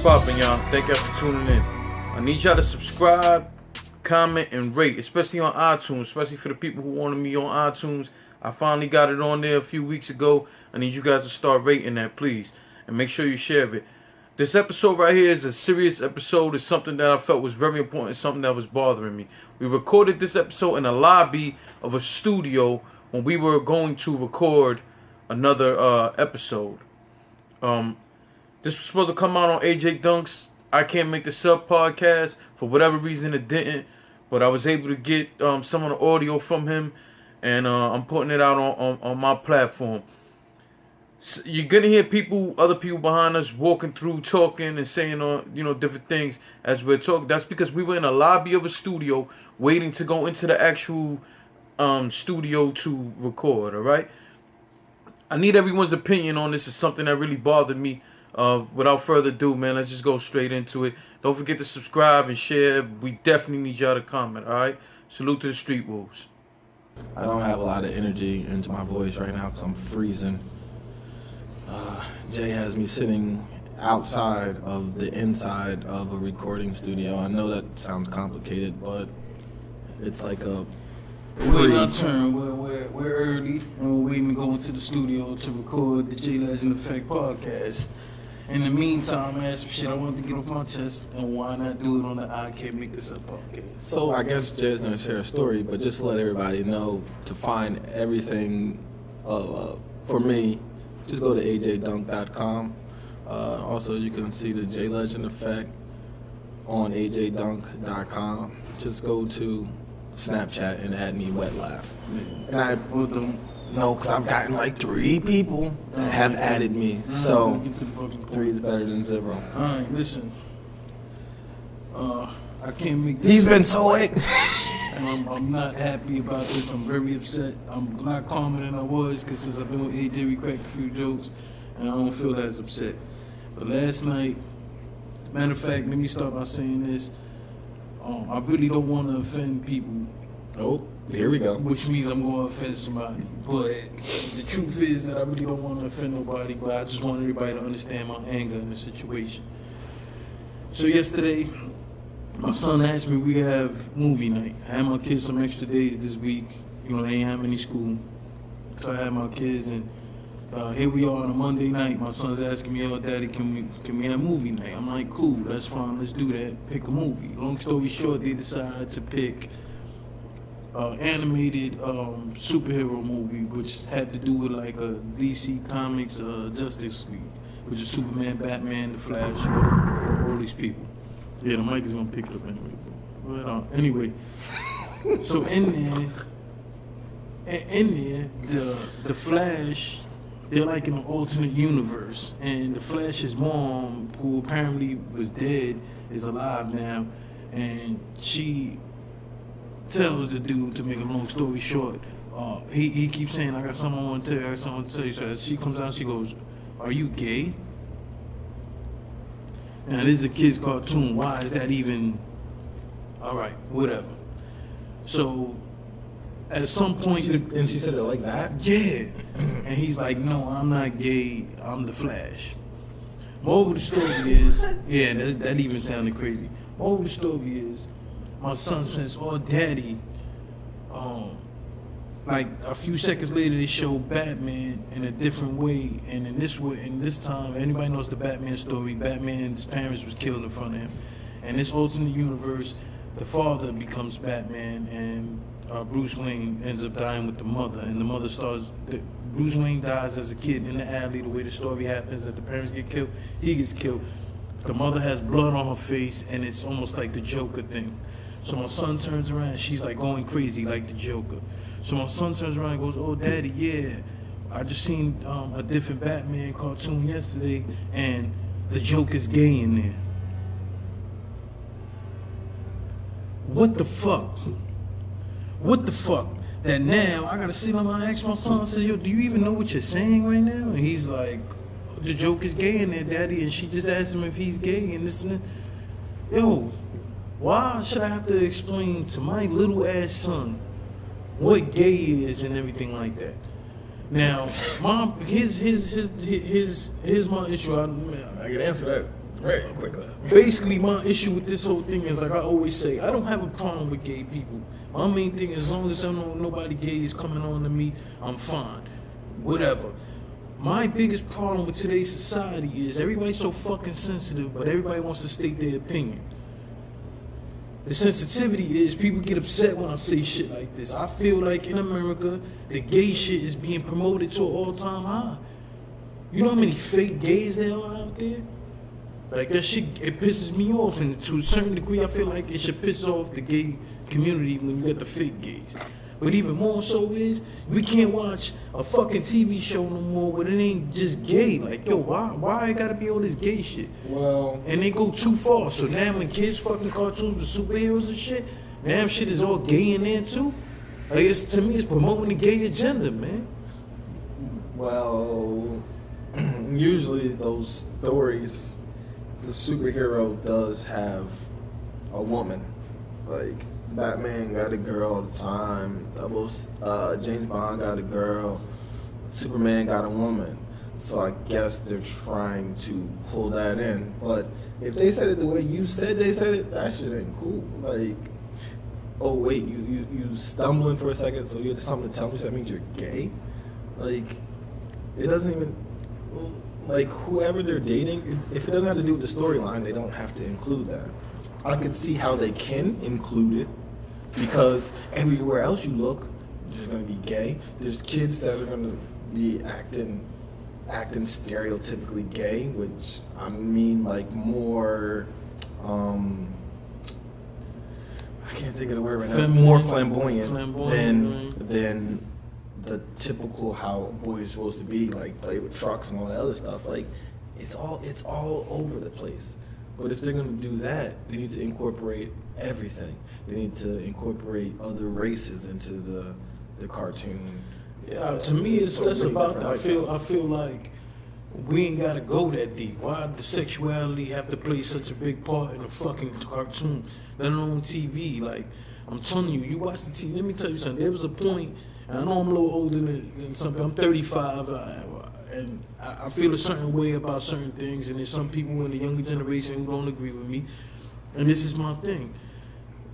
poppin', y'all? Thank y'all for tuning in. I need y'all to subscribe, comment, and rate, especially on iTunes, especially for the people who wanted me on iTunes. I finally got it on there a few weeks ago. I need you guys to start rating that, please. And make sure you share it. This episode right here is a serious episode. It's something that I felt was very important, something that was bothering me. We recorded this episode in a lobby of a studio when we were going to record another episode. This was supposed to come out on AJ Dunk's I Can't Make This Up podcast. For whatever reason it didn't, but I was able to get some of the audio from him, and I'm putting it out on my platform. So you're gonna hear other people behind us walking through, talking and saying different things as we're talking. That's because we were in a lobby of a studio waiting to go into the actual studio to record. All right, I need everyone's opinion on this. It's something that really bothered me. Without further ado, man, let's just go straight into it. Don't forget to subscribe and share. We definitely need y'all to comment. All right, salute to the Street Wolves. I don't have a lot of energy into my voice right now because I'm freezing. Jay has me sitting outside of the inside of a recording studio. I know that sounds complicated, but it's like a waiting our turn. We're early, and we're waiting to go into the studio to record the JLEGEND EFFECT podcast. In the meantime, I had some shit I wanted to get off my chest, and why not do it on the I Can't Make This Up podcast? So I guess Jay's gonna share a story, but just to let everybody know, to find everything for me, just go to ajdunk.com. Also, you can see the JLEGEND EFFECT on ajdunk.com. Just go to Snapchat and add me wet laugh. And I put them. No, because I've gotten like 3 people that have added me. So 3 is better than 0. Alright, listen. I can't make this. He's been so late. And I'm not happy about this. I'm very upset. I'm a lot calmer than I was because since I've been with AJ, we cracked a few jokes, and I don't feel as upset. But last night, matter of fact, let me start by saying this. I really don't want to offend people. Oh, here we go. Which means I'm going to offend somebody. But the truth is that I really don't want to offend nobody, but I just want everybody to understand my anger in the situation. So yesterday, my son asked me we could have movie night. I had my kids some extra days this week. They ain't have any school. So I had my kids, and here we are on a Monday night. My son's asking me, "Oh, Daddy, can we have movie night?" I'm like, "Cool, that's fine. Let's do that. Pick a movie." Long story short, they decided to pick animated superhero movie, which had to do with like a DC Comics Justice League, which is Superman, Batman, The Flash, all these people. Yeah, the mic is gonna pick it up anyway. But anyway, so in there, the Flash, they're like in an alternate universe, and the Flash's mom, who apparently was dead, is alive now, and she tells the dude, to make a long story short, he keeps saying, "I got something I want to tell you, I got something to tell you." So as she comes out, she goes, "Are you gay?" Now this is a kid's cartoon. Why is that even? Alright, whatever. So at some point, and she said it like that? Yeah. And he's like, "No, I'm not gay, I'm the Flash." Moral of the story is, yeah, that even sounded crazy. Moral of the story is, my son says, "Oh, Daddy," like a few seconds later they show Batman in a different way, and in this time, anybody knows the Batman story, Batman's parents was killed in front of him. And this alternate universe, the father becomes Batman, and Bruce Wayne ends up dying with the mother, and the mother Bruce Wayne dies as a kid in the alley. The way the story happens, that the parents get killed, he gets killed. The mother has blood on her face, and it's almost like the Joker thing. So my son turns around, and she's like going crazy like the Joker. So my son turns around and goes, "Oh, Daddy, yeah, I just seen a different Batman cartoon yesterday, and the Joker's gay in there." What the fuck? What the fuck? That now I gotta sit on and ask my son, I said, "Yo, do you even know what you're saying right now?" And he's like, "The Joker's gay in there, Daddy," and she just asked him if he's gay and this and that. Yo, why should I have to explain to my little ass son what gay is and everything like that? Now, Mom, here's my issue. I can answer that. Right, quickly. Basically, my issue with this whole thing is, like I always say, I don't have a problem with gay people. My main thing is, as long as I know nobody gay is coming on to me, I'm fine. Whatever. My biggest problem with today's society is everybody's so fucking sensitive, but everybody wants to state their opinion. The sensitivity is people get upset when I say shit like this. I feel like in America, the gay shit is being promoted to an all-time high. You know how many fake gays there are out there? Like, that shit, it pisses me off, and to a certain degree, I feel like it should piss off the gay community when you got the fake gays. But even more so is, we can't watch a fucking TV show no more where it ain't just gay. Like, yo, why it gotta be all this gay shit? Well, And they go too far. So now when kids fucking cartoons with superheroes and shit, now shit is all gay in there too. Like, it's, to me, it's promoting the gay agenda, man. well, usually those stories, the superhero does have a woman. Like, Batman got a girl all the time. James Bond got a girl. Superman got a woman. So I guess they're trying to pull that in. But if they said it the way you said they said it, that shit ain't cool. Like, oh wait, you stumbling for a second, so you have something to tell me, so that means you're gay? Like, it doesn't even, like, whoever they're dating, if it doesn't have to do with the storyline, they don't have to include that. I can see how they can include it, because everywhere else you look, there's gonna be gay. There's kids that are gonna be acting stereotypically gay, which I mean, like, more, I can't think of the word right now. More flamboyant than the typical how boys are supposed to be, like play with trucks and all that other stuff. Like, it's all over the place. But if they're gonna do that, they need to incorporate everything. They need to incorporate other races into the cartoon. Yeah, to me, it's less about that. I feel like we ain't gotta go that deep. Why does sexuality have to play such a big part in a fucking cartoon, let alone TV? Like, I'm telling you, you watch the TV. Let me tell you something. There was a point, and I know I'm a little older than something. I'm 35, and I feel a certain way about certain things. And there's some people in the younger generation who don't agree with me. And this is my thing.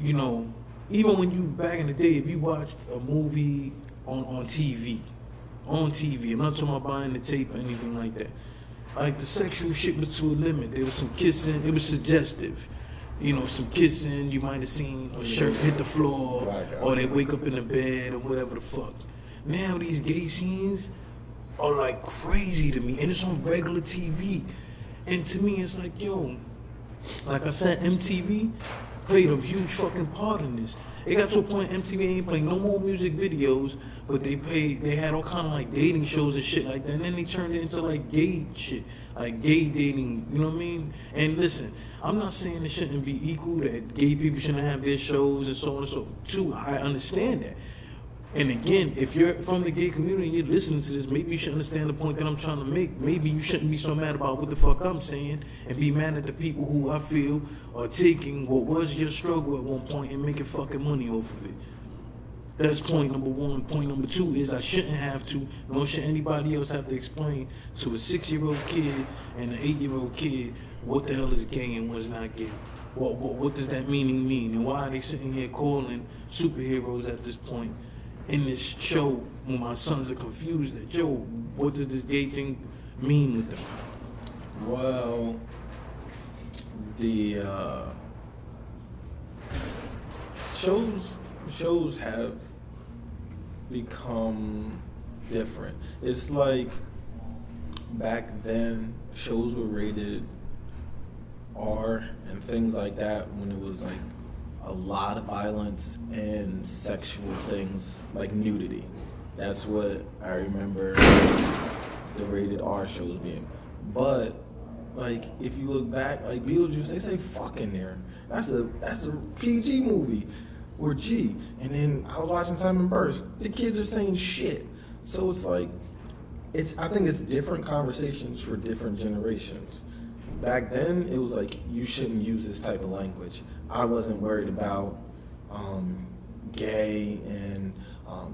You know, even when you back in the day, if you watched a movie on TV, I'm not talking about buying the tape or anything like that. Like, the sexual shit was to a limit. There was some kissing. It was suggestive. You know, some kissing. You might have seen a shirt hit the floor, or they wake up in the bed, or whatever the fuck. Now these gay scenes are like crazy to me, and it's on regular TV. And to me, it's like, yo, like I said, MTV played a huge fucking part in this. It got to a point MTV ain't playing no more music videos, but they had all kind of like dating shows and shit like that. And then they turned it into like gay shit, like gay dating, you know what I mean? And listen, I'm not saying it shouldn't be equal, that gay people shouldn't have their shows and so on and so on. Too, I understand that. And again, if you're from the gay community and you're listening to this, maybe you should understand the point that I'm trying to make. Maybe you shouldn't be so mad about what the fuck I'm saying, and be mad at the people who I feel are taking what was your struggle at one point and making fucking money off of it. That's point number one. Point number two is I shouldn't have to, nor should anybody else have to explain to a 6-year-old kid and an 8-year-old kid what the hell is gay and what's not gay. What does that meaning mean? And why are they sitting here calling superheroes at this point in this show when my sons are confused that, yo, what does this gay thing mean with them? Well, the shows have become different. It's like back then shows were rated R and things like that when it was like a lot of violence and sexual things, like nudity. That's what I remember the rated R shows being. But like, if you look back, like Beetlejuice, they say fuck in there. That's a PG movie, or G. And then I was watching Simon Burst. The kids are saying shit. So it's like, I think it's different conversations for different generations. Back then, it was like, you shouldn't use this type of language. I wasn't worried about gay and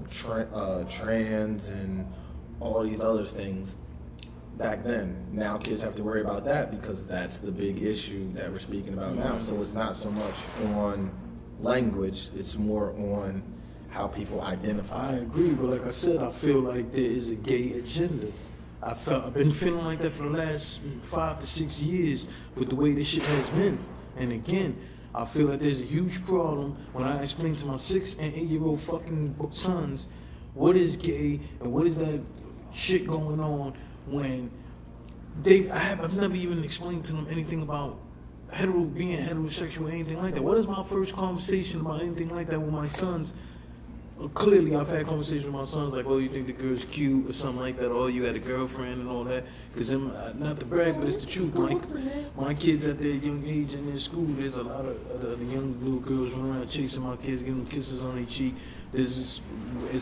trans and all these other things. back then. Now kids have to worry about that because that's the big issue that we're speaking about now. So it's not so much on language, it's more on how people identify. I agree, but like I said, I feel like there is a gay agenda. I've been feeling like that for the last 5 to 6 years with the way this shit has been. And again, I feel like there's a huge problem when I explain to my 6 and 8-year-old fucking sons what is gay and what is that shit going on when I've never even explained to them anything about being heterosexual or anything like that. What is my first conversation about anything like that with my sons? Clearly, I've had conversations with my sons like, oh, you think the girl's cute or something like that, or you had a girlfriend and all that. Because not to brag, but it's the truth. My kids at their young age in their school, there's a lot of the young little girls running around chasing my kids, giving them kisses on their cheek. It's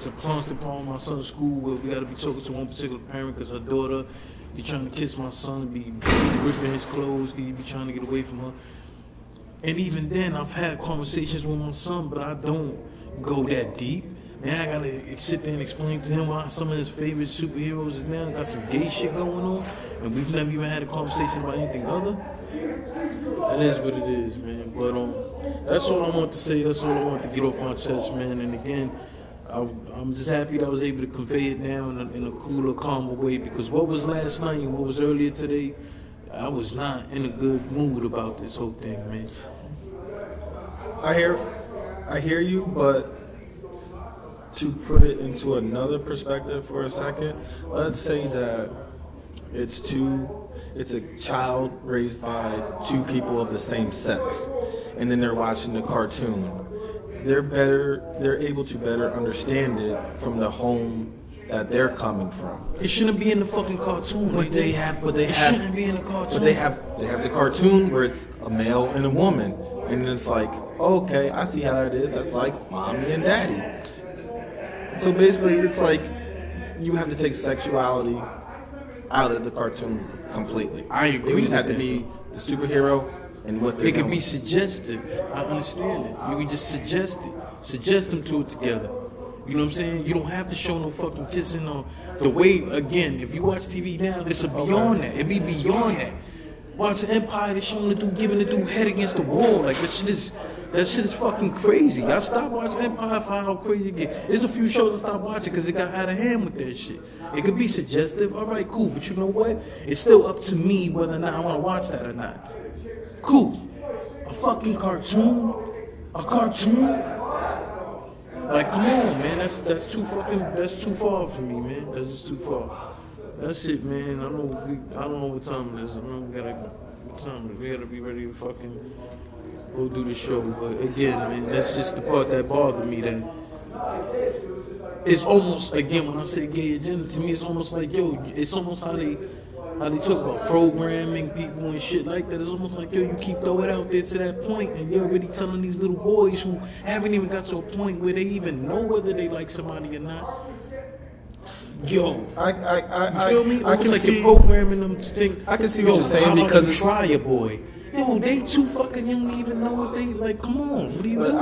a constant problem in my son's school where we got to be talking to one particular parent because her daughter be trying to kiss my son and be ripping his clothes because he be trying to get away from her. And even then, I've had conversations with my son, but I don't go that deep. Now I gotta sit there and explain to him why some of his favorite superheroes is now got some gay shit going on, and we've never even had a conversation about anything other. That is what it is, man. But that's all I want to say. That's all I want to get off my chest, man. And again, I'm just happy that I was able to convey it now in a cooler, calmer way, because what was last night and what was earlier today, I was not in a good mood about this whole thing, man. I hear you, but to put it into another perspective for a second, let's say that it's a child raised by two people of the same sex, and then they're watching the cartoon. They're able to better understand it from the home that they're coming from. It shouldn't be in the fucking cartoon. It shouldn't be in the cartoon. But they have the cartoon where it's a male and a woman, and it's like, okay, I see how that is. That's like mommy and daddy. So basically, it's like you have to take sexuality out of the cartoon completely. I agree. It just have to be the superhero and what they're It could doing. be suggestive. I understand it. You can just suggest it. Suggest them to it together. You know what I'm saying? You don't have to show no fucking kissing or the way, again, if you watch TV now, it's beyond that. It be beyond that. Watch Empire, they showing the dude giving the dude head against the wall. Like, that shit is fucking crazy. I stopped watching Empire for how crazy it get. There's a few shows I stopped watching because it got out of hand with that shit. It could be suggestive. All right, cool. But you know what? It's still up to me whether or not I want to watch that or not. Cool. A fucking cartoon? A cartoon? Like, come on, man. That's too far for me, man. That's just too far. That's it, man. I don't know what time it is. I know we gotta be ready to fucking go do the show. But again, man, that's just the part that bothered me. That it's almost, again, when I say gay agenda, to me it's almost like, yo, it's almost how they talk about programming people and shit like that. It's almost like, yo, you keep throwing it out there to that point, and you're already telling these little boys who haven't even got to a point where they even know whether they like somebody or not. Yo, you feel me? Almost like you're programming them to think. I can see what you're saying, how about because you it's, try a boy. Yo, they too fucking young to even know if they, like, come on, what are you doing?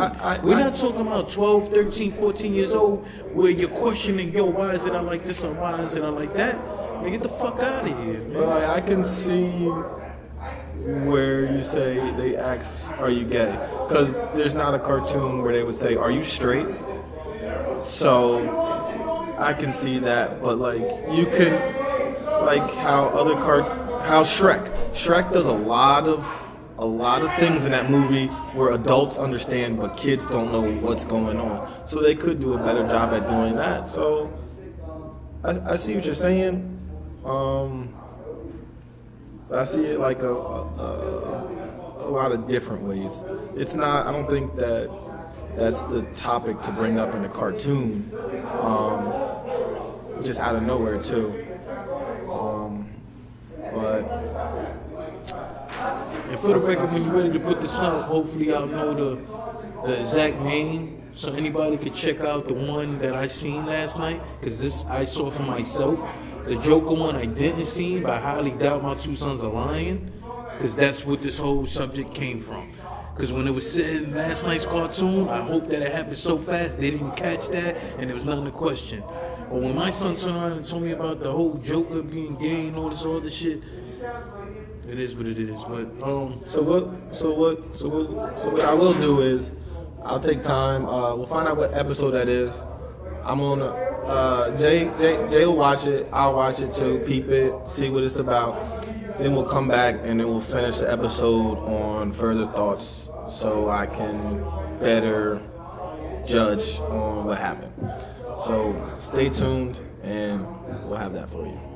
We're not talking about 12, 13, 14 years old where you're questioning, yo, why is it I like this or why is it I like that? Man, get the fuck out of here, man. but I can see where you say they ask, are you gay? Because there's not a cartoon where they would say, are you straight? So I can see that, but like you can, like how Shrek does a lot of things in that movie where adults understand but kids don't know what's going on. So they could do a better job at doing that. So I see what you're saying. I see it like a lot of different ways. It's not, I don't think that's the topic to bring up in a cartoon, just out of nowhere too. But And for the record, when you're ready to put this out, hopefully I'll know the exact name, so anybody could check out the one that I seen last night, because this I saw for myself. The Joker one I didn't see, but I highly doubt my two sons are lying, because that's what this whole subject came from. Because when it was said in last night's cartoon, I hope that it happened so fast they didn't catch that and there was nothing to question. Or when my son turned around and told me about the whole Joker being gay and all this other shit, it is what it is. But So what I will do is I'll take time. We'll find out what episode that is. I'm gonna Jay will watch it. I'll watch it too. Peep it. See what it's about. Then we'll come back and then we'll finish the episode on further thoughts, so I can better judge on what happened. So stay tuned, and we'll have that for you.